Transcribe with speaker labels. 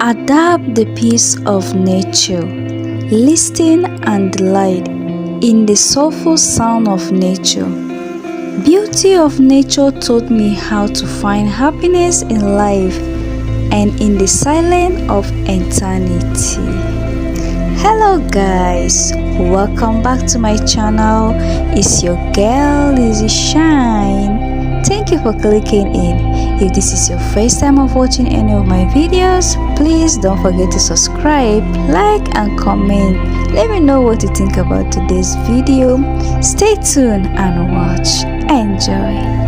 Speaker 1: Adapt the peace of nature. Listen and delight in the soulful sound of nature. Beauty of nature taught me how to find happiness in life and in the silence of eternity. Hello guys, welcome back to my channel. It's your girl Lizzy Shine. Thank you for clicking in. If this is your first time of watching any of my videos, please don't forget to subscribe, like and comment. Let me know what you think about today's video. Stay tuned and watch. Enjoy.